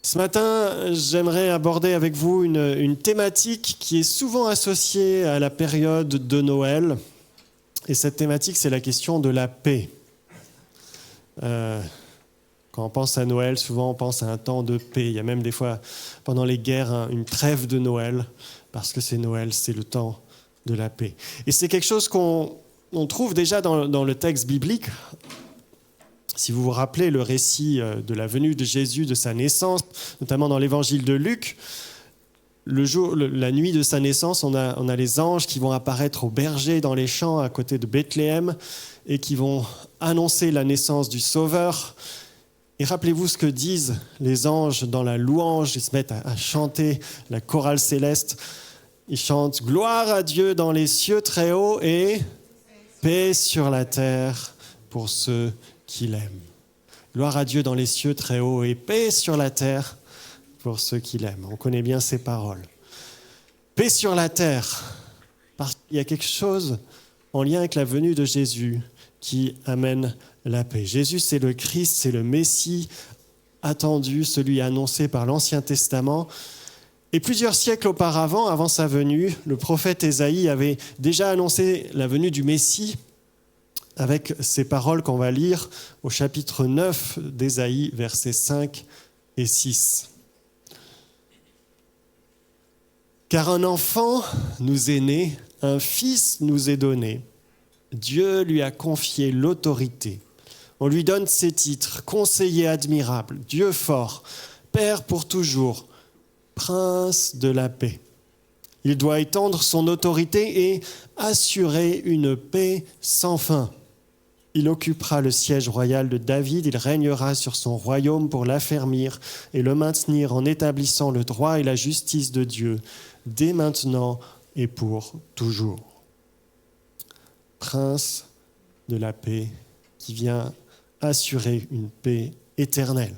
Ce matin, j'aimerais aborder avec vous une thématique qui est souvent associée à la période de Noël. Et cette thématique, c'est la question de la paix. Quand on pense à Noël, souvent on pense à un temps de paix. Il y a même des fois, pendant les guerres, une trêve de Noël, parce que c'est Noël, c'est le temps de la paix. Et c'est quelque chose qu'on trouve déjà dans le texte biblique. Si vous vous rappelez le récit de la venue de Jésus, de sa naissance, notamment dans l'évangile de Luc, la nuit de sa naissance, on a les anges qui vont apparaître aux bergers dans les champs à côté de Bethléem et qui vont annoncer la naissance du Sauveur. Et rappelez-vous ce que disent les anges dans la louange, ils se mettent à chanter la chorale céleste. Ils chantent « Gloire à Dieu dans les cieux très hauts et paix sur la terre pour ceux qu'il aime. » Gloire à Dieu dans les cieux très hauts et paix sur la terre pour ceux qu'il aime. On connaît bien ces paroles. Paix sur la terre, parce qu'il y a quelque chose en lien avec la venue de Jésus qui amène la paix. Jésus, c'est le Christ, c'est le Messie attendu, celui annoncé par l'Ancien Testament. Et plusieurs siècles auparavant, avant sa venue, le prophète Ésaïe avait déjà annoncé la venue du Messie avec ces paroles qu'on va lire au chapitre 9 d'Ésaïe, versets 5 et 6. « Car un enfant nous est né, un fils nous est donné. Dieu lui a confié l'autorité. On lui donne ses titres, conseiller admirable, Dieu fort, Père pour toujours, Prince de la paix. Il doit étendre son autorité et assurer une paix sans fin. Il occupera le siège royal de David, il régnera sur son royaume pour l'affermir et le maintenir en établissant le droit et la justice de Dieu, dès maintenant et pour toujours. » Prince de la paix qui vient assurer une paix éternelle.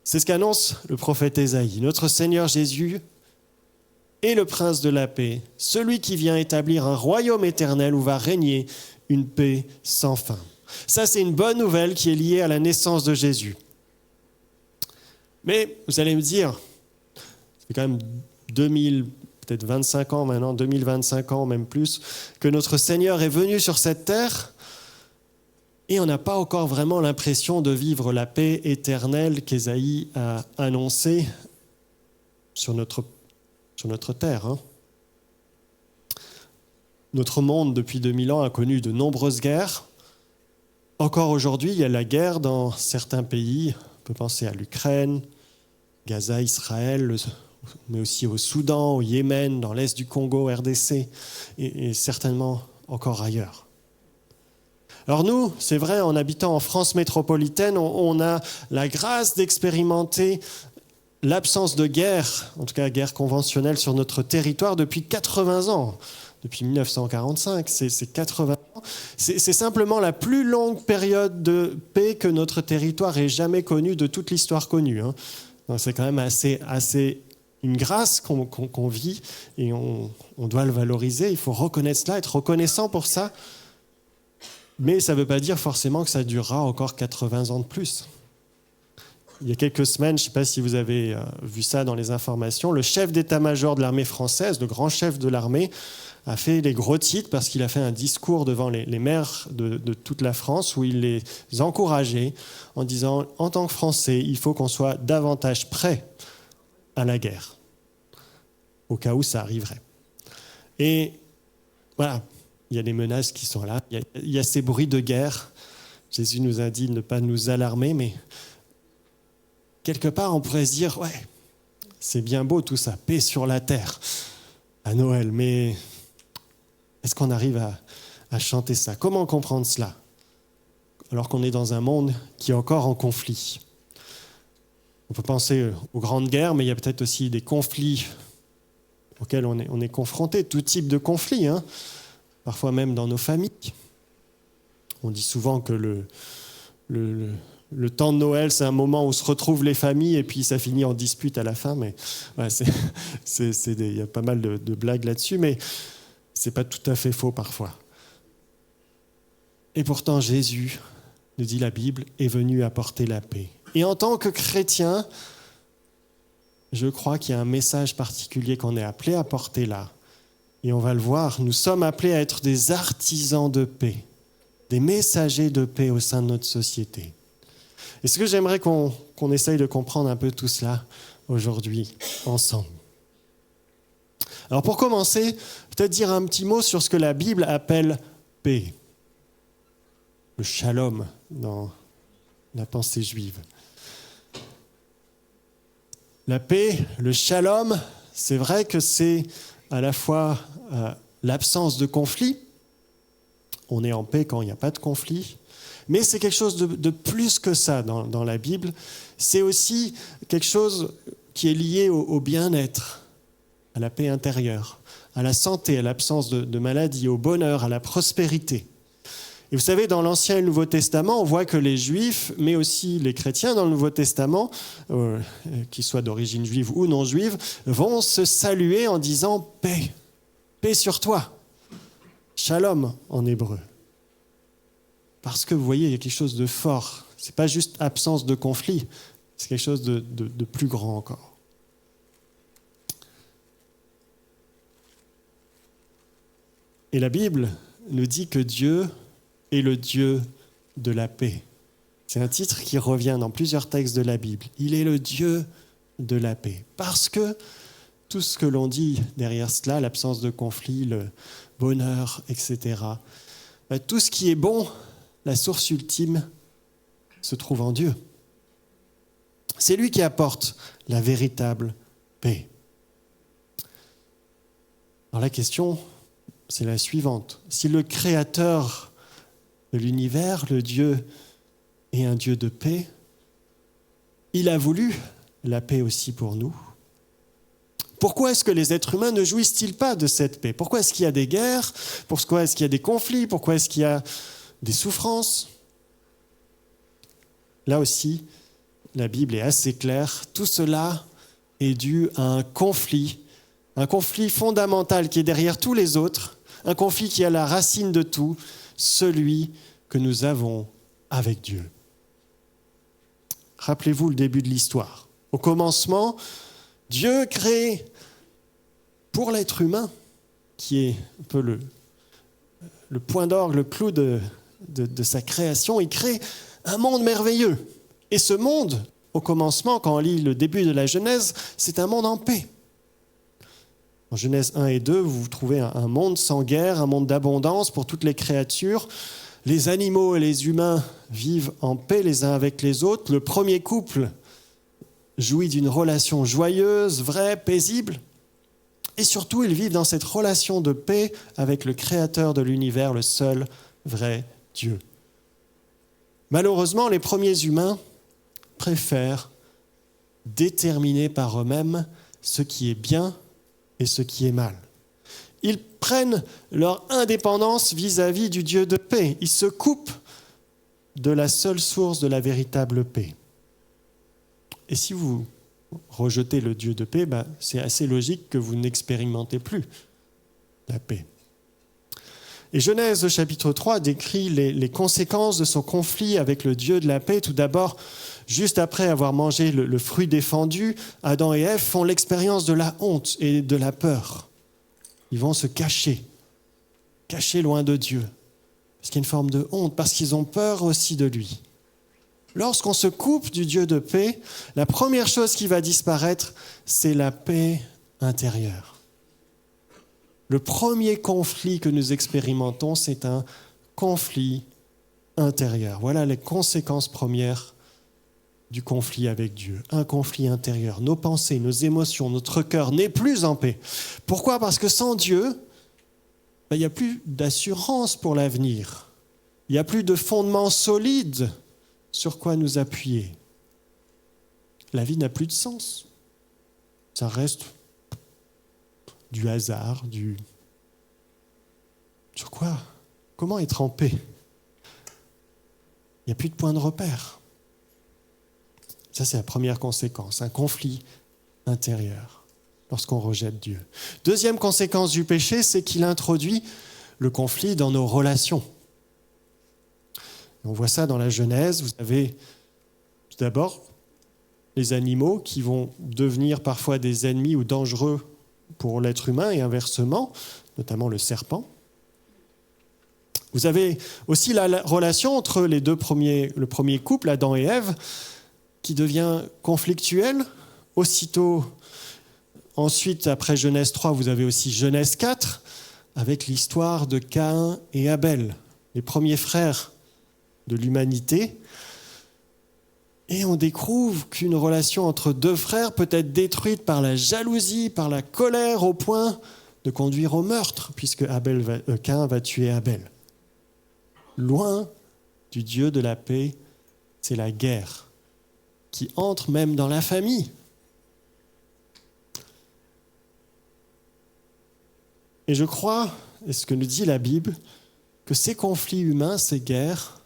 C'est ce qu'annonce le prophète Ésaïe. Notre Seigneur Jésus est le prince de la paix, celui qui vient établir un royaume éternel où va régner une paix sans fin. Ça, c'est une bonne nouvelle qui est liée à la naissance de Jésus. Mais vous allez me dire, c'est quand même 2000, peut-être 25 ans maintenant, 2025 ans, même plus, que notre Seigneur est venu sur cette terre et on n'a pas encore vraiment l'impression de vivre la paix éternelle qu'Ésaïe a annoncée sur notre terre. Notre monde, depuis 2000 ans, a connu de nombreuses guerres. Encore aujourd'hui, il y a la guerre dans certains pays. On peut penser à l'Ukraine, Gaza, Israël, mais aussi au Soudan, au Yémen, dans l'est du Congo, RDC, et certainement encore ailleurs. Alors nous, c'est vrai, en habitant en France métropolitaine, on a la grâce d'expérimenter l'absence de guerre, en tout cas guerre conventionnelle sur notre territoire depuis 80 ans. Depuis 1945, c'est 80 ans. C'est simplement la plus longue période de paix que notre territoire ait jamais connue de toute l'histoire connue. Donc c'est quand même assez une grâce qu'on vit et on doit le valoriser. Il faut reconnaître cela, être reconnaissant pour ça. Mais ça ne veut pas dire forcément que ça durera encore 80 ans de plus. Il y a quelques semaines, je ne sais pas si vous avez vu ça dans les informations, le chef d'état-major de l'armée française, le grand chef de l'armée, a fait les gros titres parce qu'il a fait un discours devant les maires de toute la France où il les encourageait en disant « En tant que Français, il faut qu'on soit davantage prêt à la guerre, au cas où ça arriverait. » Et voilà, il y a des menaces qui sont là, il y a ces bruits de guerre. Jésus nous a dit de ne pas nous alarmer, mais quelque part, on pourrait se dire, ouais, c'est bien beau tout ça, paix sur la terre à Noël, mais est-ce qu'on arrive à chanter ça? Comment comprendre cela? Alors qu'on est dans un monde qui est encore en conflit. On peut penser aux grandes guerres, mais il y a peut-être aussi des conflits auxquels on est confronté, tout type de conflits, parfois même dans nos familles. On dit souvent que le temps de Noël, c'est un moment où se retrouvent les familles et puis ça finit en dispute à la fin. Mais ouais, il y a pas mal de blagues là-dessus, mais c'est pas tout à fait faux parfois. Et pourtant, Jésus, nous dit la Bible, est venu apporter la paix. Et en tant que chrétien, je crois qu'il y a un message particulier qu'on est appelé à porter là. Et on va le voir, nous sommes appelés à être des artisans de paix, des messagers de paix au sein de notre société. Et ce que j'aimerais qu'on essaye de comprendre un peu tout cela aujourd'hui, ensemble. Alors pour commencer, peut-être dire un petit mot sur ce que la Bible appelle paix. Le shalom dans la pensée juive. La paix, le shalom, c'est vrai que c'est à la fois l'absence de conflit. On est en paix quand il n'y a pas de conflit. Mais c'est quelque chose de plus que ça dans la Bible. C'est aussi quelque chose qui est lié au bien-être, à la paix intérieure, à la santé, à l'absence de maladie, au bonheur, à la prospérité. Et vous savez, dans l'Ancien et le Nouveau Testament, on voit que les Juifs, mais aussi les chrétiens dans le Nouveau Testament, qu'ils soient d'origine juive ou non juive, vont se saluer en disant « paix, paix sur toi ». Shalom en hébreu. Parce que vous voyez, il y a quelque chose de fort. Ce n'est pas juste absence de conflit, c'est quelque chose de plus grand encore. Et la Bible nous dit que Dieu est le Dieu de la paix. C'est un titre qui revient dans plusieurs textes de la Bible. Il est le Dieu de la paix. Parce que tout ce que l'on dit derrière cela, l'absence de conflit, le bonheur, etc., tout ce qui est bon, la source ultime, se trouve en Dieu. C'est lui qui apporte la véritable paix. Alors la question, c'est la suivante. Si le Créateur de l'univers, le Dieu est un Dieu de paix, il a voulu la paix aussi pour nous. Pourquoi est-ce que les êtres humains ne jouissent-ils pas de cette paix ? Pourquoi est-ce qu'il y a des guerres ? Pourquoi est-ce qu'il y a des conflits ? Pourquoi est-ce qu'il y a des souffrances ? Là aussi, la Bible est assez claire. Tout cela est dû à un conflit fondamental qui est derrière tous les autres, un conflit qui est à la racine de tout, celui que nous avons avec Dieu. Rappelez-vous le début de l'histoire. Au commencement, Dieu crée pour l'être humain, qui est un peu le point d'orgue, le clou de sa création, il crée un monde merveilleux. Et ce monde, au commencement, quand on lit le début de la Genèse, c'est un monde en paix. En Genèse 1 et 2, vous trouvez un monde sans guerre, un monde d'abondance pour toutes les créatures. Les animaux et les humains vivent en paix les uns avec les autres. Le premier couple jouit d'une relation joyeuse, vraie, paisible. Et surtout, ils vivent dans cette relation de paix avec le Créateur de l'univers, le seul vrai Dieu. Malheureusement, les premiers humains préfèrent déterminer par eux-mêmes ce qui est bien et ce qui est mal. Ils prennent leur indépendance vis-à-vis du Dieu de paix. Ils se coupent de la seule source de la véritable paix. Et si vous rejetez le Dieu de paix, c'est assez logique que vous n'expérimentez plus la paix. Et Genèse chapitre 3 décrit les conséquences de son conflit avec le Dieu de la paix. Tout d'abord, juste après avoir mangé le fruit défendu, Adam et Ève font l'expérience de la honte et de la peur. Ils vont se cacher loin de Dieu, parce qu'il y a une forme de honte, parce qu'ils ont peur aussi de lui. Lorsqu'on se coupe du Dieu de paix, la première chose qui va disparaître, c'est la paix intérieure. Le premier conflit que nous expérimentons, c'est un conflit intérieur. Voilà les conséquences premières du conflit avec Dieu. Un conflit intérieur. Nos pensées, nos émotions, notre cœur n'est plus en paix. Pourquoi ? Parce que sans Dieu, il n'y a plus d'assurance pour l'avenir. Il n'y a plus de fondement solide sur quoi nous appuyer. La vie n'a plus de sens. Ça reste du hasard, Sur quoi ? Comment être en paix ? Il n'y a plus de point de repère. Ça, c'est la première conséquence, un conflit intérieur lorsqu'on rejette Dieu. Deuxième conséquence du péché, c'est qu'il introduit le conflit dans nos relations. On voit ça dans la Genèse. Vous avez, tout D'abord, les animaux qui vont devenir parfois des ennemis ou dangereux pour l'être humain et inversement, notamment le serpent. Vous avez aussi la relation entre le premier couple, Adam et Ève, qui devient conflictuel. Aussitôt, ensuite, après Genèse 3, vous avez aussi Genèse 4, avec l'histoire de Caïn et Abel, les premiers frères de l'humanité. Et on découvre qu'une relation entre deux frères peut être détruite par la jalousie, par la colère, au point de conduire au meurtre, puisque Caïn va tuer Abel. Loin du Dieu de la paix, c'est la guerre qui entre même dans la famille. Et je crois, et ce que nous dit la Bible, que ces conflits humains, ces guerres,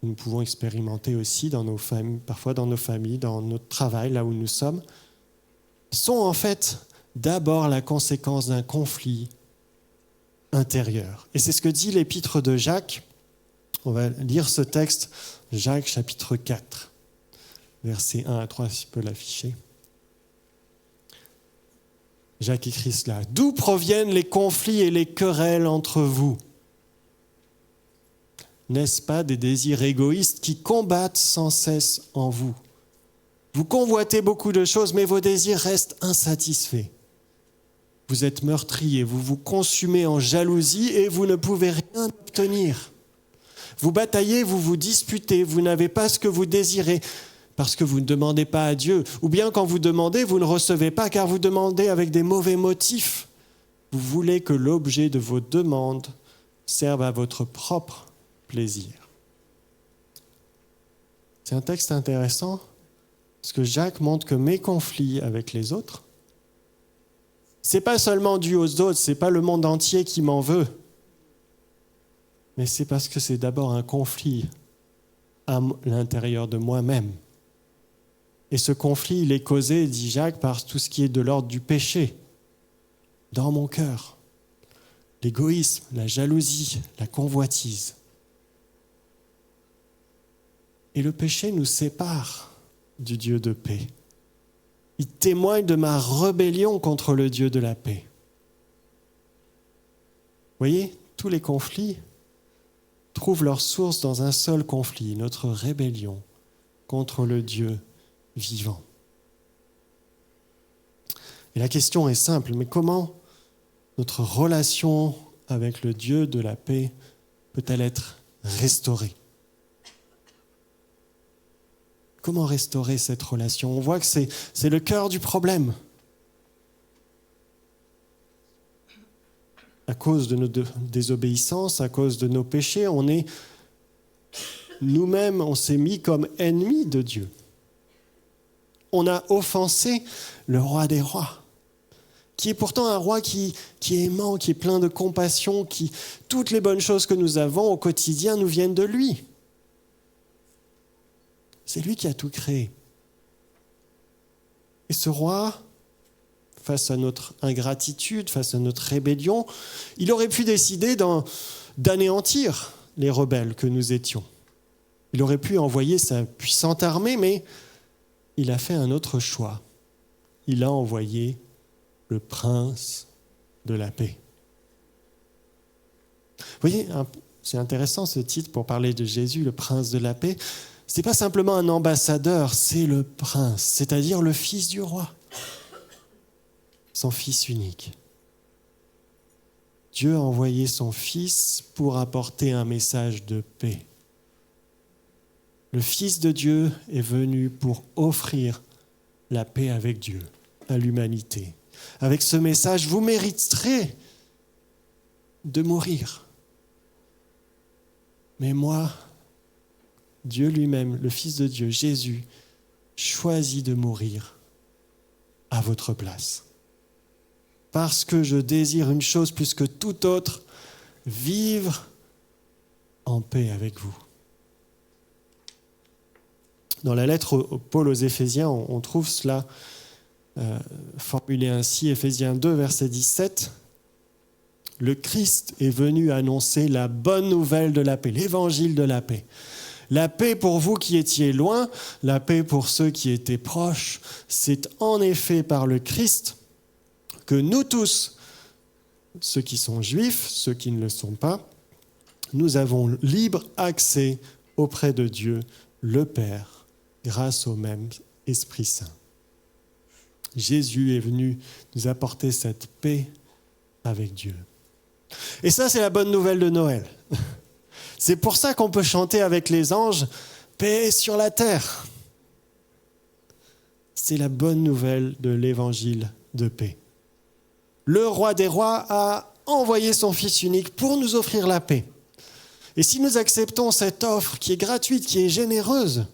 nous pouvons expérimenter aussi dans nos familles, parfois dans nos familles, dans notre travail, là où nous sommes, sont en fait d'abord la conséquence d'un conflit intérieur. Et c'est ce que dit l'épître de Jacques. On va lire ce texte, Jacques chapitre 4, versets 1 à 3, si je peux l'afficher. Jacques écrit cela. « D'où proviennent les conflits et les querelles entre vous ? N'est-ce pas des désirs égoïstes qui combattent sans cesse en vous ? Vous convoitez beaucoup de choses, mais vos désirs restent insatisfaits. Vous êtes meurtriers, vous vous consumez en jalousie et vous ne pouvez rien obtenir. Vous bataillez, vous vous disputez, vous n'avez pas ce que vous désirez parce que vous ne demandez pas à Dieu. Ou bien quand vous demandez, vous ne recevez pas car vous demandez avec des mauvais motifs. Vous voulez que l'objet de vos demandes serve à votre propre plaisir. » C'est un texte intéressant parce que Jacques montre que mes conflits avec les autres, c'est pas seulement dû aux autres, c'est pas le monde entier qui m'en veut, mais c'est parce que c'est d'abord un conflit à l'intérieur de moi-même. Et ce conflit, il est causé, dit Jacques, par tout ce qui est de l'ordre du péché dans mon cœur. L'égoïsme, la jalousie, la convoitise. Et le péché nous sépare du Dieu de paix. Il témoigne de ma rébellion contre le Dieu de la paix. Vous voyez, tous les conflits trouvent leur source dans un seul conflit, notre rébellion contre le Dieu vivant. Et la question est simple, mais comment notre relation avec le Dieu de la paix peut-elle être restaurée ? Comment restaurer cette relation ? On voit que c'est le cœur du problème. À cause de nos désobéissances, à cause de nos péchés, nous-mêmes, on s'est mis comme ennemis de Dieu. On a offensé le roi des rois, qui est pourtant un roi qui est aimant, qui est plein de compassion, toutes les bonnes choses que nous avons au quotidien nous viennent de lui. C'est lui qui a tout créé. Et ce roi, face à notre ingratitude, face à notre rébellion, il aurait pu décider d'anéantir les rebelles que nous étions. Il aurait pu envoyer sa puissante armée, mais il a fait un autre choix. Il a envoyé le prince de la paix. Vous voyez, c'est intéressant ce titre pour parler de Jésus, le prince de la paix. Ce n'est pas simplement un ambassadeur, c'est le prince, c'est-à-dire le fils du roi, son fils unique. Dieu a envoyé son fils pour apporter un message de paix. Le Fils de Dieu est venu pour offrir la paix avec Dieu à l'humanité. Avec ce message, vous mériterez de mourir. Mais moi, Dieu lui-même, le Fils de Dieu, Jésus, choisit de mourir à votre place. Parce que je désire une chose plus que toute autre, vivre en paix avec vous. Dans la lettre Paul aux Éphésiens, on trouve cela formulé ainsi, Éphésiens 2, verset 17. Le Christ est venu annoncer la bonne nouvelle de la paix, l'évangile de la paix. La paix pour vous qui étiez loin, la paix pour ceux qui étaient proches, c'est en effet par le Christ que nous tous, ceux qui sont juifs, ceux qui ne le sont pas, nous avons libre accès auprès de Dieu, le Père, grâce au même Esprit Saint. Jésus est venu nous apporter cette paix avec Dieu. Et ça, c'est la bonne nouvelle de Noël. C'est pour ça qu'on peut chanter avec les anges « Paix sur la terre ». C'est la bonne nouvelle de l'évangile de paix. Le roi des rois a envoyé son Fils unique pour nous offrir la paix. Et si nous acceptons cette offre qui est gratuite, qui est généreuse,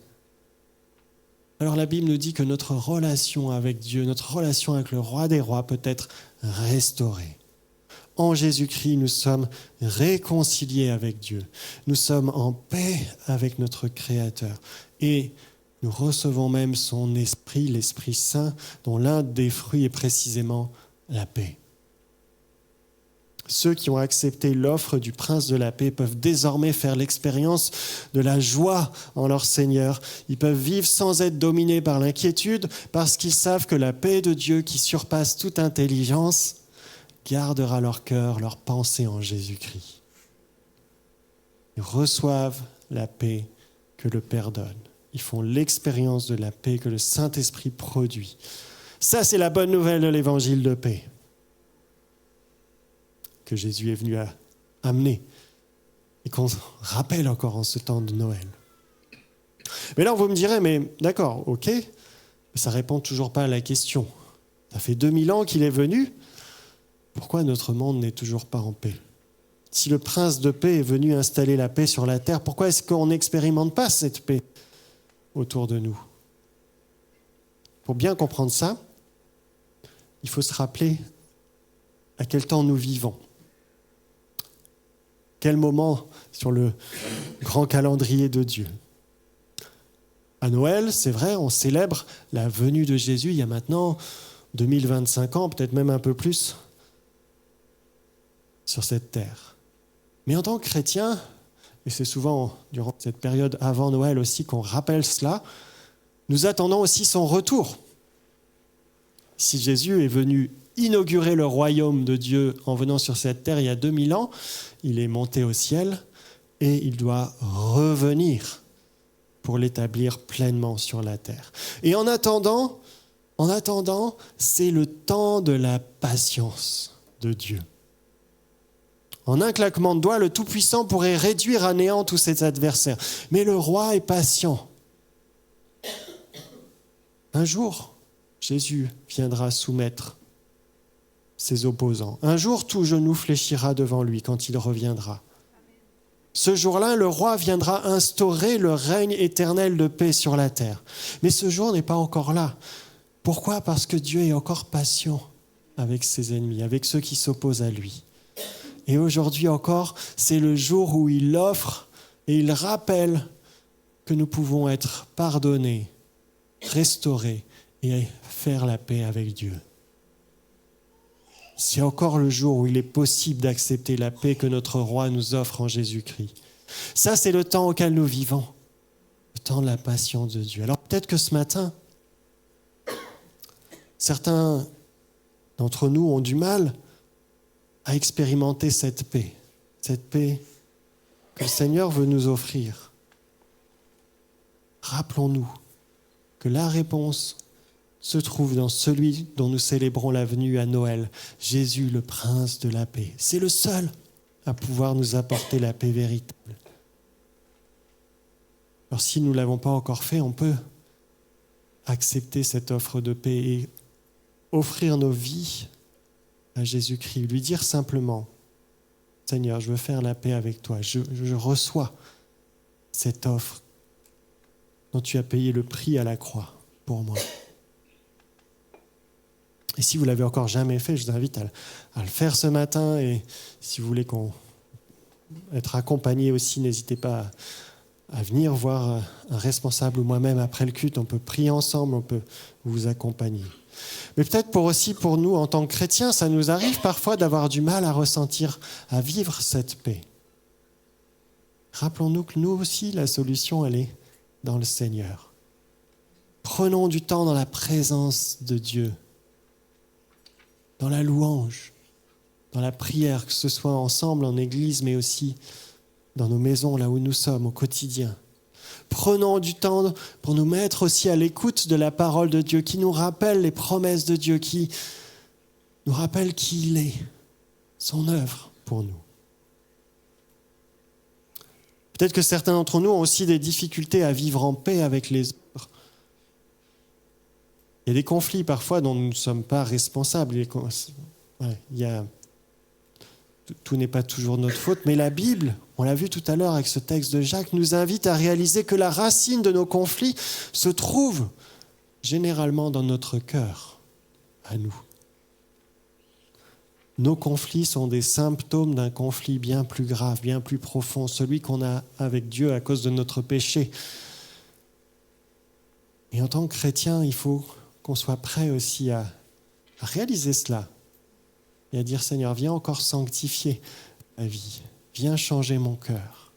alors la Bible nous dit que notre relation avec Dieu, notre relation avec le roi des rois peut être restaurée. En Jésus-Christ, nous sommes réconciliés avec Dieu. Nous sommes en paix avec notre Créateur. Et nous recevons même son Esprit, l'Esprit Saint, dont l'un des fruits est précisément la paix. Ceux qui ont accepté l'offre du Prince de la paix peuvent désormais faire l'expérience de la joie en leur Seigneur. Ils peuvent vivre sans être dominés par l'inquiétude parce qu'ils savent que la paix de Dieu qui surpasse toute intelligence gardera leur cœur, leur pensée en Jésus-Christ. Ils reçoivent la paix que le Père donne. Ils font l'expérience de la paix que le Saint-Esprit produit. Ça, c'est la bonne nouvelle de l'évangile de paix que Jésus est venu amener et qu'on rappelle encore en ce temps de Noël. Mais là, vous me direz, mais d'accord, ok, mais ça ne répond toujours pas à la question. Ça fait 2000 ans qu'il est venu, pourquoi notre monde n'est toujours pas en paix ? Si le prince de paix est venu installer la paix sur la terre, pourquoi est-ce qu'on n'expérimente pas cette paix autour de nous ? Pour bien comprendre ça, il faut se rappeler à quel temps nous vivons. Quel moment sur le grand calendrier de Dieu. À Noël, c'est vrai, on célèbre la venue de Jésus il y a maintenant 2025 ans, peut-être même un peu plus, sur cette terre. Mais en tant que chrétien, et c'est souvent durant cette période avant Noël aussi qu'on rappelle cela, nous attendons aussi son retour. Si Jésus est venu inaugurer le royaume de Dieu en venant sur cette terre il y a 2000 ans, il est monté au ciel et il doit revenir pour l'établir pleinement sur la terre. Et en attendant, c'est le temps de la patience de Dieu. En un claquement de doigts, le Tout-Puissant pourrait réduire à néant tous ses adversaires. Mais le roi est patient. Un jour, Jésus viendra soumettre ses opposants. Un jour, tout genou fléchira devant lui quand il reviendra. Ce jour-là, le roi viendra instaurer le règne éternel de paix sur la terre. Mais ce jour n'est pas encore là. Pourquoi ? Parce que Dieu est encore patient avec ses ennemis, avec ceux qui s'opposent à lui. Et aujourd'hui encore, c'est le jour où il offre et il rappelle que nous pouvons être pardonnés, restaurés et faire la paix avec Dieu. C'est encore le jour où il est possible d'accepter la paix que notre roi nous offre en Jésus-Christ. Ça, c'est le temps auquel nous vivons, le temps de la patience de Dieu. Alors peut-être que ce matin, certains d'entre nous ont du mal à expérimenter cette paix que le Seigneur veut nous offrir. Rappelons-nous que la réponse se trouve dans celui dont nous célébrons la venue à Noël, Jésus, le Prince de la paix. C'est le seul à pouvoir nous apporter la paix véritable. Alors si nous ne l'avons pas encore fait, on peut accepter cette offre de paix et offrir nos vies à Jésus-Christ. Lui dire simplement, Seigneur, je veux faire la paix avec toi. Je reçois cette offre dont tu as payé le prix à la croix pour moi. Et si vous ne l'avez encore jamais fait, je vous invite à le faire ce matin. Et si vous voulez être accompagné aussi, n'hésitez pas à venir voir un responsable ou moi-même après le culte. On peut prier ensemble, on peut vous accompagner. Mais peut-être pour nous, en tant que chrétiens, ça nous arrive parfois d'avoir du mal à ressentir, à vivre cette paix. Rappelons-nous que nous aussi, la solution, elle est dans le Seigneur. Prenons du temps dans la présence de Dieu, dans la louange, dans la prière, que ce soit ensemble en église, mais aussi dans nos maisons, là où nous sommes, au quotidien. Prenons du temps pour nous mettre aussi à l'écoute de la parole de Dieu, qui nous rappelle les promesses de Dieu, qui nous rappelle qui il est, son œuvre pour nous. Peut-être que certains d'entre nous ont aussi des difficultés à vivre en paix avec les autres. Il y a des conflits parfois dont nous ne sommes pas responsables. Tout n'est pas toujours notre faute, mais la Bible, on l'a vu tout à l'heure avec ce texte de Jacques, nous invite à réaliser que la racine de nos conflits se trouve généralement dans notre cœur, à nous. Nos conflits sont des symptômes d'un conflit bien plus grave, bien plus profond, celui qu'on a avec Dieu à cause de notre péché. Et en tant que chrétien, il faut qu'on soit prêt aussi à réaliser cela et à dire « Seigneur, viens encore sanctifier ma vie, viens changer mon cœur ».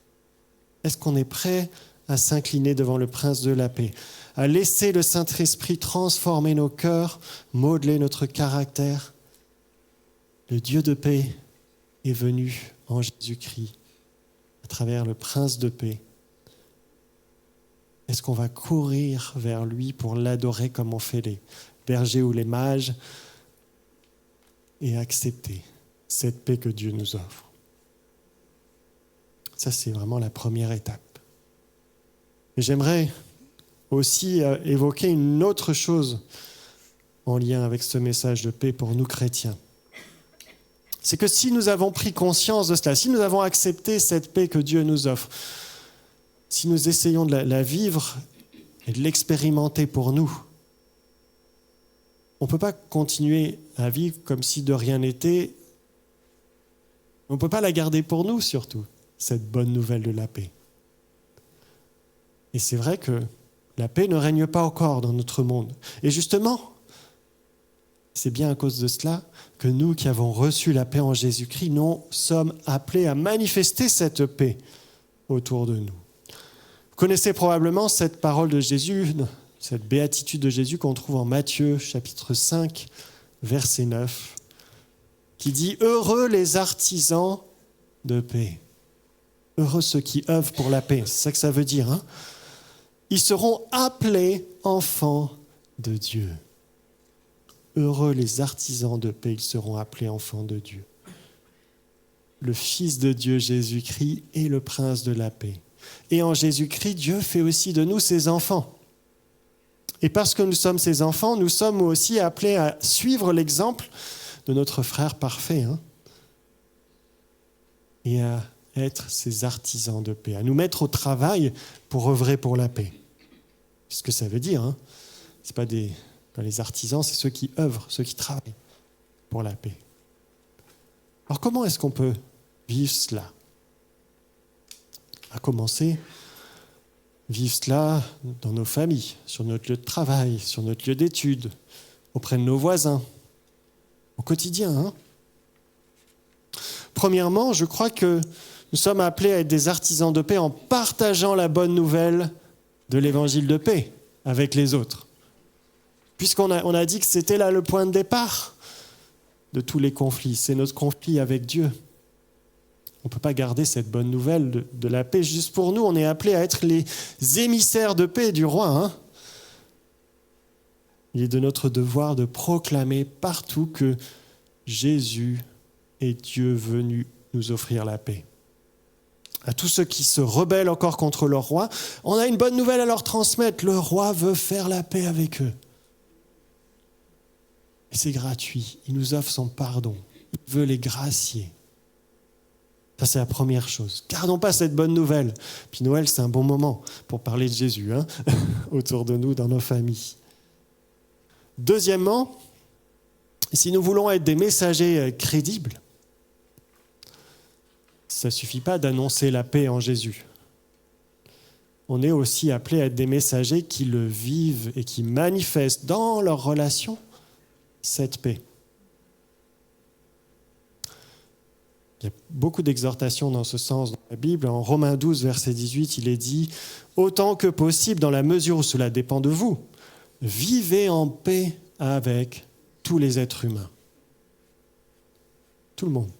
Est-ce qu'on est prêt à s'incliner devant le Prince de la paix, à laisser le Saint-Esprit transformer nos cœurs, modeler notre caractère ? Le Dieu de paix est venu en Jésus-Christ à travers le Prince de paix. Est-ce qu'on va courir vers lui pour l'adorer comme ont fait les bergers ou les mages et accepter cette paix que Dieu nous offre? Ça, c'est vraiment la première étape. Et j'aimerais aussi évoquer une autre chose en lien avec ce message de paix pour nous chrétiens. C'est que si nous avons pris conscience de cela, si nous avons accepté cette paix que Dieu nous offre, si nous essayons de la vivre et de l'expérimenter pour nous, on ne peut pas continuer à vivre comme si de rien n'était. On ne peut pas la garder pour nous, surtout, cette bonne nouvelle de la paix. Et c'est vrai que la paix ne règne pas encore dans notre monde. Et justement, c'est bien à cause de cela que nous qui avons reçu la paix en Jésus-Christ, nous sommes appelés à manifester cette paix autour de nous. Vous connaissez probablement cette parole de Jésus, cette béatitude de Jésus qu'on trouve en Matthieu, chapitre 5, verset 9, qui dit « Heureux les artisans de paix ». Heureux ceux qui œuvrent pour la paix, c'est ça que ça veut dire. Hein ? Ils seront appelés enfants de Dieu. Heureux les artisans de paix, ils seront appelés enfants de Dieu. Le Fils de Dieu, Jésus-Christ, est le Prince de la paix. Et en Jésus-Christ, Dieu fait aussi de nous ses enfants. Et parce que nous sommes ses enfants, nous sommes aussi appelés à suivre l'exemple de notre frère parfait, et à être ses artisans de paix, à nous mettre au travail pour œuvrer pour la paix. C'est ce que ça veut dire. C'est pas les artisans, c'est ceux qui œuvrent, ceux qui travaillent pour la paix. Alors comment est-ce qu'on peut vivre cela ? À commencer, vivre cela dans nos familles, sur notre lieu de travail, sur notre lieu d'études, auprès de nos voisins, au quotidien. Premièrement, je crois que nous sommes appelés à être des artisans de paix en partageant la bonne nouvelle de l'évangile de paix avec les autres. Puisqu'on a dit que c'était là le point de départ de tous les conflits, c'est notre conflit avec Dieu. On ne peut pas garder cette bonne nouvelle de la paix juste pour nous. On est appelés à être les émissaires de paix du roi. Il est de notre devoir de proclamer partout que Jésus est Dieu venu nous offrir la paix. À tous ceux qui se rebellent encore contre leur roi, on a une bonne nouvelle à leur transmettre. Le roi veut faire la paix avec eux. Et c'est gratuit. Il nous offre son pardon. Il veut les gracier. Ça, c'est la première chose. Gardons pas cette bonne nouvelle. Puis Noël, c'est un bon moment pour parler de Jésus, autour de nous, dans nos familles. Deuxièmement, si nous voulons être des messagers crédibles, ça ne suffit pas d'annoncer la paix en Jésus. On est aussi appelés à être des messagers qui le vivent et qui manifestent dans leurs relations cette paix. Il y a beaucoup d'exhortations dans ce sens dans la Bible. En Romains 12, verset 18, il est dit « Autant que possible, dans la mesure où cela dépend de vous, vivez en paix avec tous les êtres humains. » Tout le monde.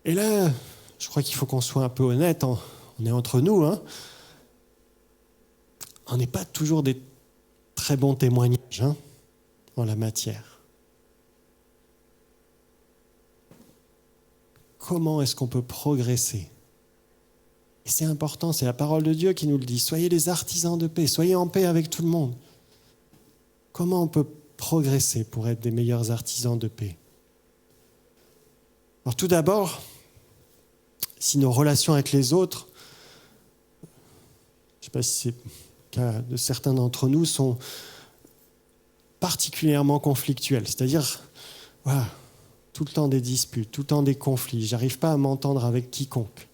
Et là, je crois qu'il faut qu'on soit un peu honnête. On est entre nous. On n'est pas toujours des très bons témoignages en la matière. Comment est-ce qu'on peut progresser ? Et c'est important, c'est la parole de Dieu qui nous le dit. Soyez des artisans de paix, soyez en paix avec tout le monde. Comment on peut progresser pour être des meilleurs artisans de paix ? Alors tout d'abord, si nos relations avec les autres, je ne sais pas si c'est le cas de certains d'entre nous, sont particulièrement conflictuelles, c'est-à-dire, voilà, tout le temps des disputes, tout le temps des conflits, j'arrive pas à m'entendre avec quiconque.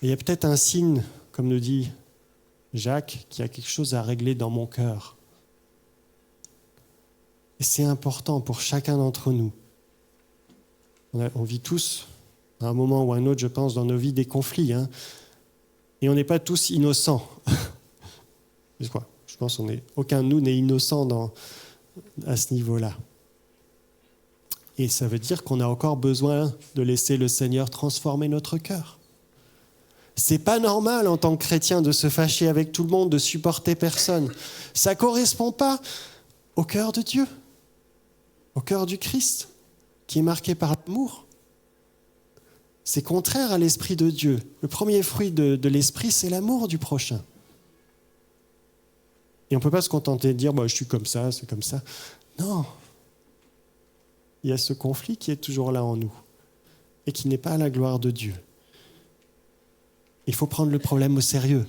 Et il y a peut-être un signe, comme nous dit Jacques, qu'il y a quelque chose à régler dans mon cœur. Et c'est important pour chacun d'entre nous. On vit tous, à un moment ou à un autre, je pense, dans nos vies, des conflits. Et on n'est pas tous innocents. Je pense qu'aucun de nous n'est innocent à ce niveau-là. Et ça veut dire qu'on a encore besoin de laisser le Seigneur transformer notre cœur. C'est pas normal en tant que chrétien de se fâcher avec tout le monde, de supporter personne. Ça correspond pas au cœur de Dieu, au cœur du Christ, qui est marqué par l'amour. C'est contraire à l'esprit de Dieu. Le premier fruit de l'esprit, c'est l'amour du prochain. Et on ne peut pas se contenter de dire je suis comme ça, c'est comme ça. Non. Il y a ce conflit qui est toujours là en nous et qui n'est pas à la gloire de Dieu. Il faut prendre le problème au sérieux.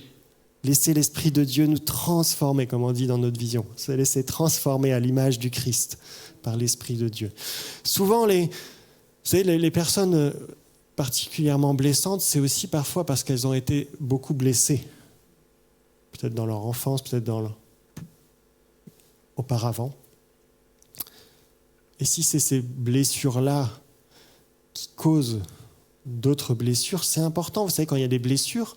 Laisser l'Esprit de Dieu nous transformer, comme on dit dans notre vision. Se laisser transformer à l'image du Christ par l'Esprit de Dieu. Souvent, les personnes particulièrement blessantes, c'est aussi parfois parce qu'elles ont été beaucoup blessées. Peut-être dans leur enfance, peut-être auparavant. Et si c'est ces blessures-là qui causent d'autres blessures, c'est important. Vous savez, quand il y a des blessures,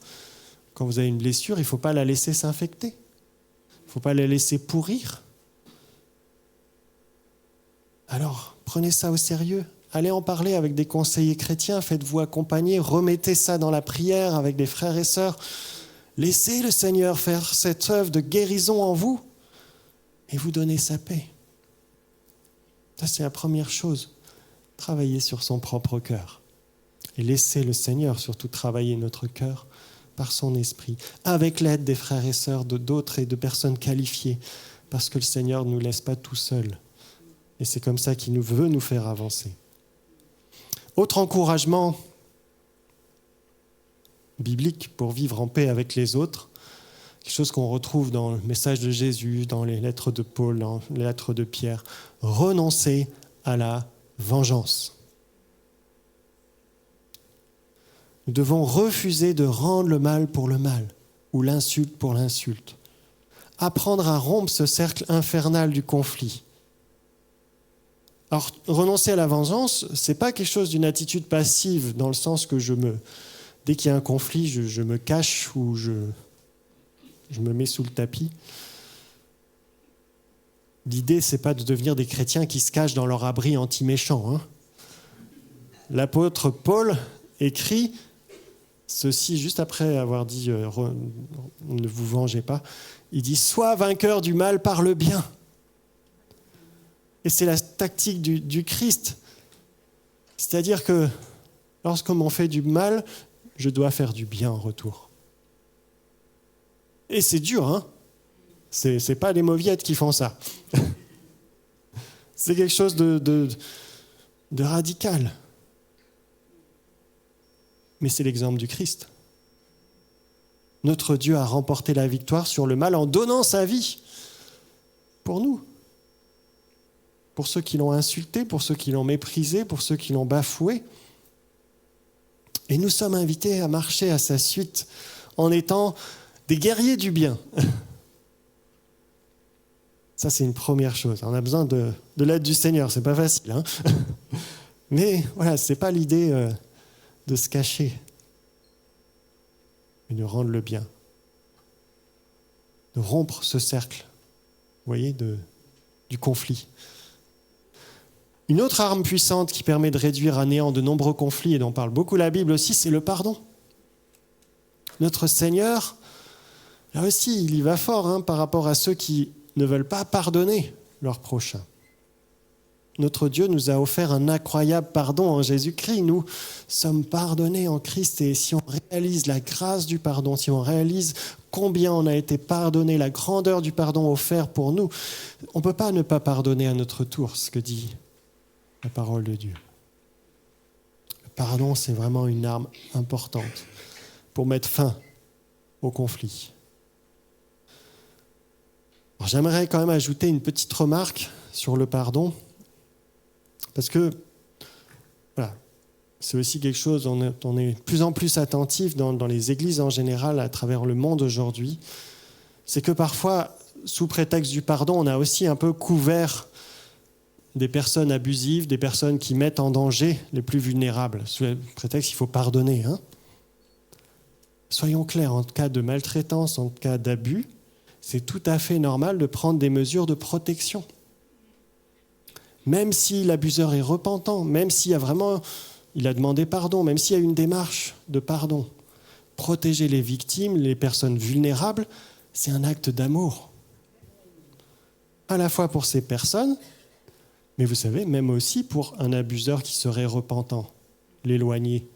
quand vous avez une blessure, il ne faut pas la laisser s'infecter. Il ne faut pas la laisser pourrir. Alors, prenez ça au sérieux. Allez en parler avec des conseillers chrétiens, faites-vous accompagner, remettez ça dans la prière avec des frères et sœurs. Laissez le Seigneur faire cette œuvre de guérison en vous et vous donner sa paix. Ça, c'est la première chose. Travailler sur son propre cœur. Et laisser le Seigneur surtout travailler notre cœur par son esprit, avec l'aide des frères et sœurs, d'autres et de personnes qualifiées, parce que le Seigneur ne nous laisse pas tout seuls. Et c'est comme ça qu'il veut nous faire avancer. Autre encouragement biblique pour vivre en paix avec les autres, quelque chose qu'on retrouve dans le message de Jésus, dans les lettres de Paul, dans les lettres de Pierre. Renoncer à la vengeance. Nous devons refuser de rendre le mal pour le mal ou l'insulte pour l'insulte. Apprendre à rompre ce cercle infernal du conflit. Alors, renoncer à la vengeance, ce n'est pas quelque chose d'une attitude passive, dans le sens que dès qu'il y a un conflit, je me cache ou je me mets sous le tapis. L'idée, ce n'est pas de devenir des chrétiens qui se cachent dans leur abri anti-méchant. L'apôtre Paul écrit ceci juste après avoir dit « ne vous vengez pas ». Il dit « Sois vainqueur du mal par le bien ». Et c'est la tactique du Christ. C'est-à-dire que lorsqu'on fait du mal, je dois faire du bien en retour. Et c'est dur, C'est pas les mauviettes qui font ça. C'est quelque chose de radical. Mais c'est l'exemple du Christ. Notre Dieu a remporté la victoire sur le mal en donnant sa vie pour nous. Pour ceux qui l'ont insulté, pour ceux qui l'ont méprisé, pour ceux qui l'ont bafoué. Et nous sommes invités à marcher à sa suite en étant des guerriers du bien. Ça, c'est une première chose. On a besoin de l'aide du Seigneur. C'est pas facile, hein. Mais voilà, c'est pas l'idée de se cacher, mais de rendre le bien, de rompre ce cercle, vous voyez, du conflit. Une autre arme puissante qui permet de réduire à néant de nombreux conflits, et dont parle beaucoup la Bible aussi, c'est le pardon. Notre Seigneur, là aussi, il y va fort par rapport à ceux qui ne veulent pas pardonner leur prochain. Notre Dieu nous a offert un incroyable pardon en Jésus-Christ. Nous sommes pardonnés en Christ, et si on réalise la grâce du pardon, si on réalise combien on a été pardonné, la grandeur du pardon offert pour nous, on ne peut pas ne pas pardonner à notre tour, ce que dit la parole de Dieu. Le pardon, c'est vraiment une arme importante pour mettre fin au conflit. Alors, j'aimerais quand même ajouter une petite remarque sur le pardon, parce que voilà, c'est aussi quelque chose, on est de plus en plus attentif dans les églises en général, à travers le monde aujourd'hui, c'est que parfois, sous prétexte du pardon, on a aussi un peu couvert des personnes abusives, des personnes qui mettent en danger les plus vulnérables. Sous prétexte qu'il faut pardonner. Soyons clairs, en cas de maltraitance, en cas d'abus, c'est tout à fait normal de prendre des mesures de protection. Même si l'abuseur est repentant, même s'il y a vraiment, il a demandé pardon, même s'il y a une démarche de pardon. Protéger les victimes, les personnes vulnérables, c'est un acte d'amour. À la fois pour ces personnes, mais vous savez, même aussi pour un abuseur qui serait repentant. L'éloigner,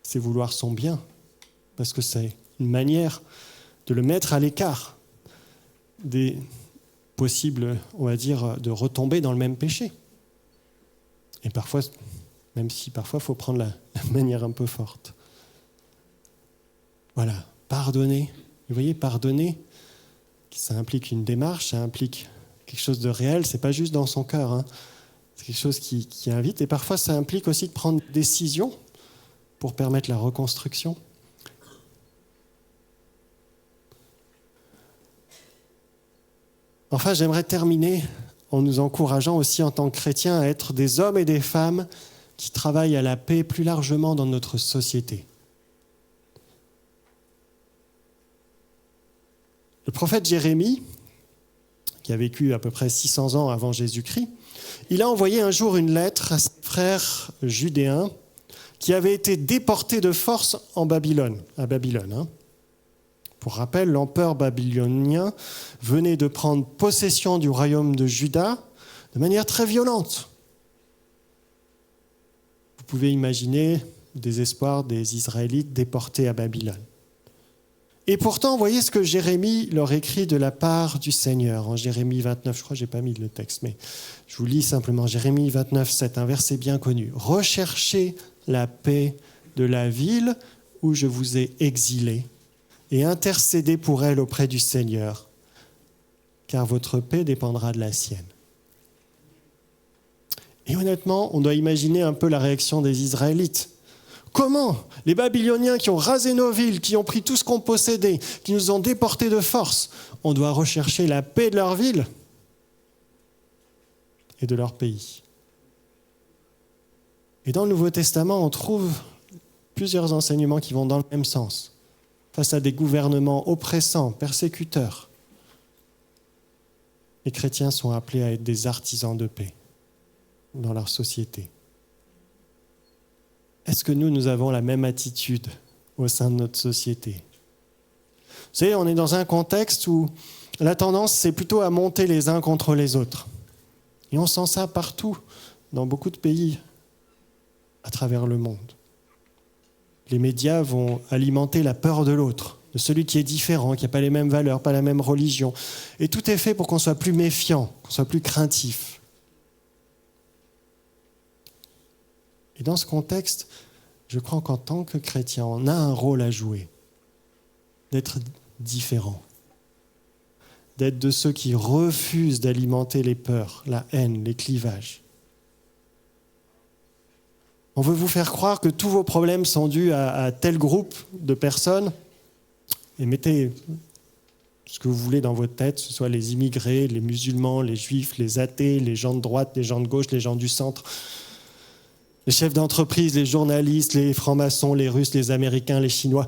c'est vouloir son bien, parce que c'est une manière de le mettre à l'écart des possibles, on va dire, de retomber dans le même péché. Et parfois, même si parfois il faut prendre la manière un peu forte. Voilà, pardonner. Vous voyez, pardonner, ça implique une démarche, ça implique quelque chose de réel, c'est pas juste dans son cœur. C'est quelque chose qui invite, et parfois ça implique aussi de prendre des décisions pour permettre la reconstruction. Enfin, j'aimerais terminer en nous encourageant aussi en tant que chrétiens à être des hommes et des femmes qui travaillent à la paix plus largement dans notre société. Le prophète Jérémie, qui a vécu à peu près 600 ans avant Jésus-Christ, il a envoyé un jour une lettre à ses frères judéens qui avaient été déportés de force à Babylone. Pour rappel, l'empereur babylonien venait de prendre possession du royaume de Juda de manière très violente. Vous pouvez imaginer le désespoir des Israélites déportés à Babylone. Et pourtant, voyez ce que Jérémie leur écrit de la part du Seigneur. En Jérémie 29, je crois que je n'ai pas mis le texte, mais je vous lis simplement. Jérémie 29, 7, un verset bien connu. « Recherchez la paix de la ville où je vous ai exilés et intercédez pour elle auprès du Seigneur, car votre paix dépendra de la sienne. » Et honnêtement, on doit imaginer un peu la réaction des Israélites. Comment les Babyloniens qui ont rasé nos villes, qui ont pris tout ce qu'on possédait, qui nous ont déportés de force, on doit rechercher la paix de leur ville et de leur pays. Et dans le Nouveau Testament, on trouve plusieurs enseignements qui vont dans le même sens. Face à des gouvernements oppressants, persécuteurs, les chrétiens sont appelés à être des artisans de paix dans leur société. Est-ce que nous avons la même attitude au sein de notre société ? Vous savez, on est dans un contexte où la tendance, c'est plutôt à monter les uns contre les autres. Et on sent ça partout, dans beaucoup de pays à travers le monde. Les médias vont alimenter la peur de l'autre, de celui qui est différent, qui n'a pas les mêmes valeurs, pas la même religion. Et tout est fait pour qu'on soit plus méfiant, qu'on soit plus craintif. Et dans ce contexte, je crois qu'en tant que chrétien, on a un rôle à jouer, d'être différent, d'être de ceux qui refusent d'alimenter les peurs, la haine, les clivages. On veut vous faire croire que tous vos problèmes sont dus à tel groupe de personnes, et mettez ce que vous voulez dans votre tête, que ce soit les immigrés, les musulmans, les juifs, les athées, les gens de droite, les gens de gauche, les gens du centre, les chefs d'entreprise, les journalistes, les francs-maçons, les Russes, les Américains, les Chinois.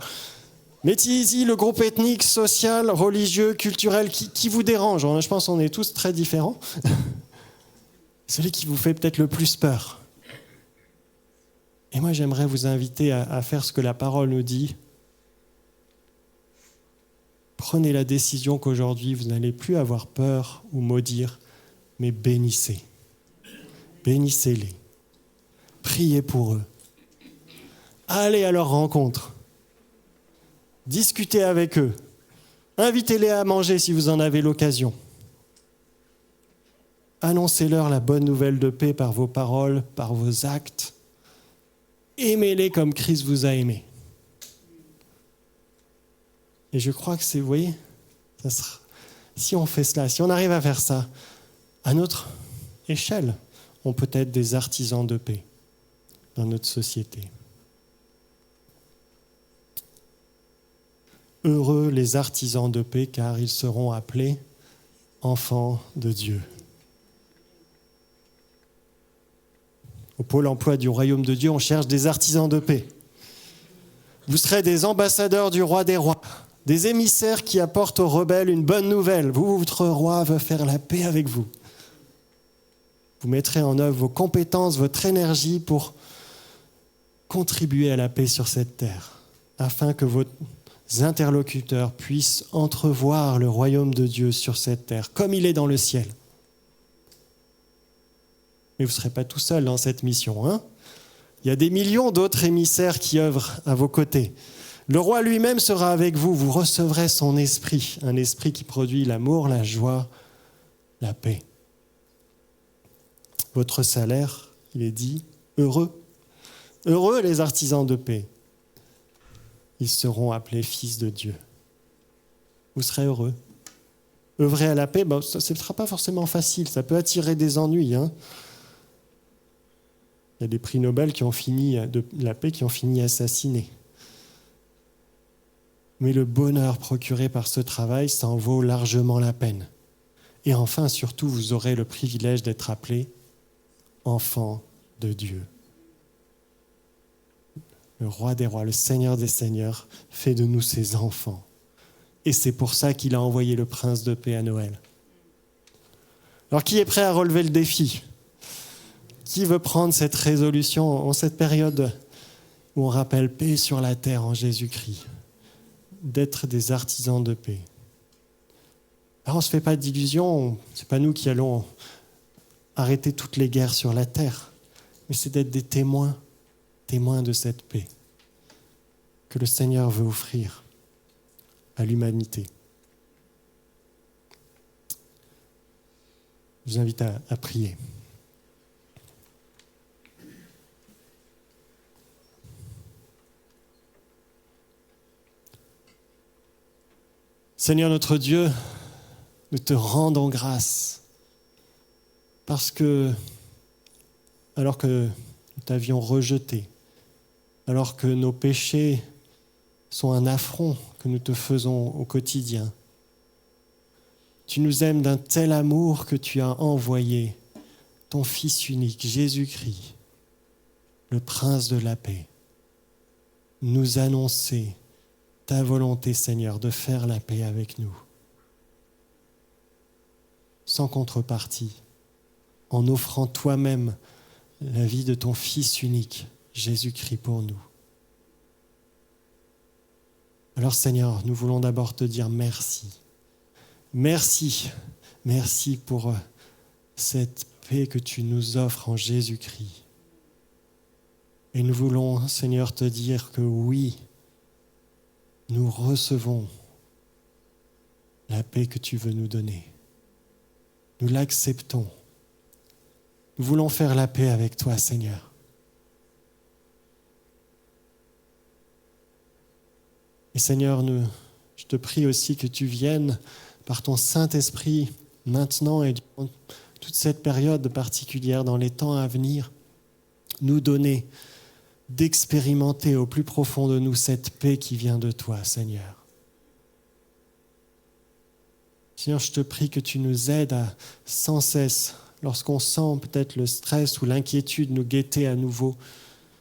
Mettez ici le groupe ethnique, social, religieux, culturel, qui vous dérange. Je pense qu'on est tous très différents. Celui qui vous fait peut-être le plus peur. Et moi, j'aimerais vous inviter à faire ce que la parole nous dit. Prenez la décision qu'aujourd'hui, vous n'allez plus avoir peur ou maudire, mais bénissez. Bénissez-les. Priez pour eux. Allez à leur rencontre. Discutez avec eux. Invitez-les à manger si vous en avez l'occasion. Annoncez-leur la bonne nouvelle de paix par vos paroles, par vos actes. Aimez-les comme Christ vous a aimé. Et je crois que vous voyez, si on fait cela, si on arrive à faire ça, à notre échelle, on peut être des artisans de paix dans notre société. Heureux les artisans de paix, car ils seront appelés enfants de Dieu. Au pôle emploi du royaume de Dieu, on cherche des artisans de paix. Vous serez des ambassadeurs du roi des rois, des émissaires qui apportent aux rebelles une bonne nouvelle. Votre roi veut faire la paix avec vous. Vous mettrez en œuvre vos compétences, votre énergie pour contribuer à la paix sur cette terre, afin que vos interlocuteurs puissent entrevoir le royaume de Dieu sur cette terre, comme il est dans le ciel. Mais vous ne serez pas tout seul dans cette mission, hein ? Il y a des millions d'autres émissaires qui œuvrent à vos côtés. Le roi lui-même sera avec vous. Vous recevrez son esprit, un esprit qui produit l'amour, la joie, la paix. Votre salaire, il est dit, heureux. Heureux les artisans de paix. Ils seront appelés fils de Dieu. Vous serez heureux. Œuvrer à la paix, ça ne sera pas forcément facile. Ça peut attirer des ennuis, hein. Il y a des prix Nobel qui ont fini de la paix, qui ont fini assassinés. Mais le bonheur procuré par ce travail, ça en vaut largement la peine. Et enfin, surtout, vous aurez le privilège d'être appelés enfants de Dieu. Le roi des rois, le Seigneur des seigneurs, fait de nous ses enfants. Et c'est pour ça qu'il a envoyé le prince de paix à Noël. Alors, qui est prêt à relever le défi ? Qui veut prendre cette résolution en cette période où on rappelle paix sur la terre en Jésus-Christ, d'être des artisans de paix? Alors on ne se fait pas d'illusions, ce n'est pas nous qui allons arrêter toutes les guerres sur la terre, mais c'est d'être des témoins de cette paix que le Seigneur veut offrir à l'humanité. Je vous invite à prier. Seigneur notre Dieu, nous te rendons grâce parce que, alors que nous t'avions rejeté, alors que nos péchés sont un affront que nous te faisons au quotidien, tu nous aimes d'un tel amour que tu as envoyé ton Fils unique, Jésus-Christ, le Prince de la paix, nous annoncer ta volonté, Seigneur, de faire la paix avec nous, sans contrepartie, en offrant toi-même la vie de ton Fils unique, Jésus-Christ, pour nous. Alors, Seigneur, nous voulons d'abord te dire merci. Merci, merci pour cette paix que tu nous offres en Jésus-Christ. Et nous voulons, Seigneur, te dire que oui, nous recevons la paix que tu veux nous donner. Nous l'acceptons. Nous voulons faire la paix avec toi, Seigneur. Et Seigneur, je te prie aussi que tu viennes par ton Saint-Esprit maintenant et durant toute cette période particulière dans les temps à venir, nous donner d'expérimenter au plus profond de nous cette paix qui vient de toi, Seigneur. Seigneur, je te prie que tu nous aides à sans cesse, lorsqu'on sent peut-être le stress ou l'inquiétude nous guetter à nouveau,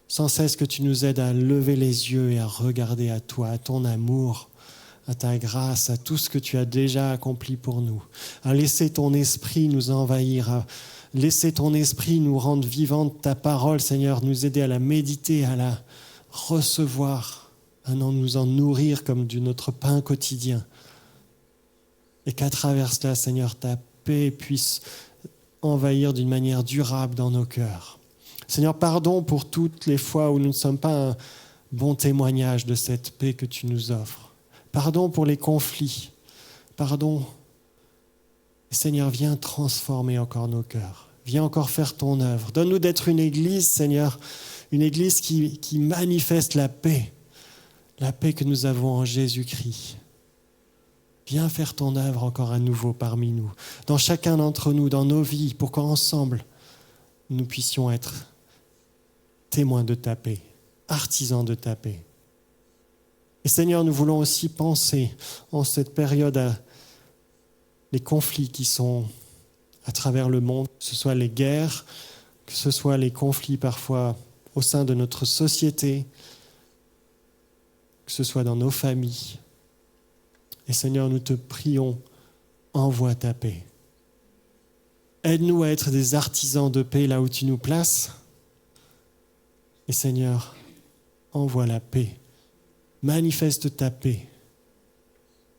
sans cesse que tu nous aides à lever les yeux et à regarder à toi, à ton amour, à ta grâce, à tout ce que tu as déjà accompli pour nous, à laisser ton esprit nous envahir, à laisser ton esprit nous rendre vivante ta parole, Seigneur, nous aider à la méditer, à la recevoir, à nous en nourrir comme de notre pain quotidien. Et qu'à travers cela, Seigneur, ta paix puisse envahir d'une manière durable dans nos cœurs. Seigneur, pardon pour toutes les fois où nous ne sommes pas un bon témoignage de cette paix que tu nous offres. Pardon pour les conflits. Pardon. Seigneur, viens transformer encore nos cœurs. Viens encore faire ton œuvre. Donne-nous d'être une église, Seigneur, une église qui manifeste la paix que nous avons en Jésus-Christ. Viens faire ton œuvre encore à nouveau parmi nous, dans chacun d'entre nous, dans nos vies, pour qu'ensemble, nous puissions être témoins de ta paix, artisans de ta paix. Et Seigneur, nous voulons aussi penser en cette période à les conflits qui sont à travers le monde, que ce soit les guerres, que ce soit les conflits parfois au sein de notre société, que ce soit dans nos familles. Et Seigneur, nous te prions, envoie ta paix. Aide-nous à être des artisans de paix là où tu nous places. Et Seigneur, envoie la paix. Manifeste ta paix.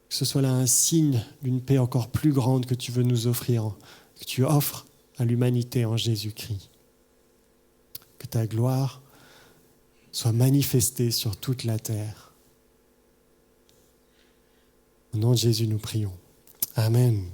Que ce soit là un signe d'une paix encore plus grande que tu veux nous offrir, que tu offres à l'humanité en Jésus-Christ. Que ta gloire soit manifestée sur toute la terre. Au nom de Jésus, nous prions. Amen.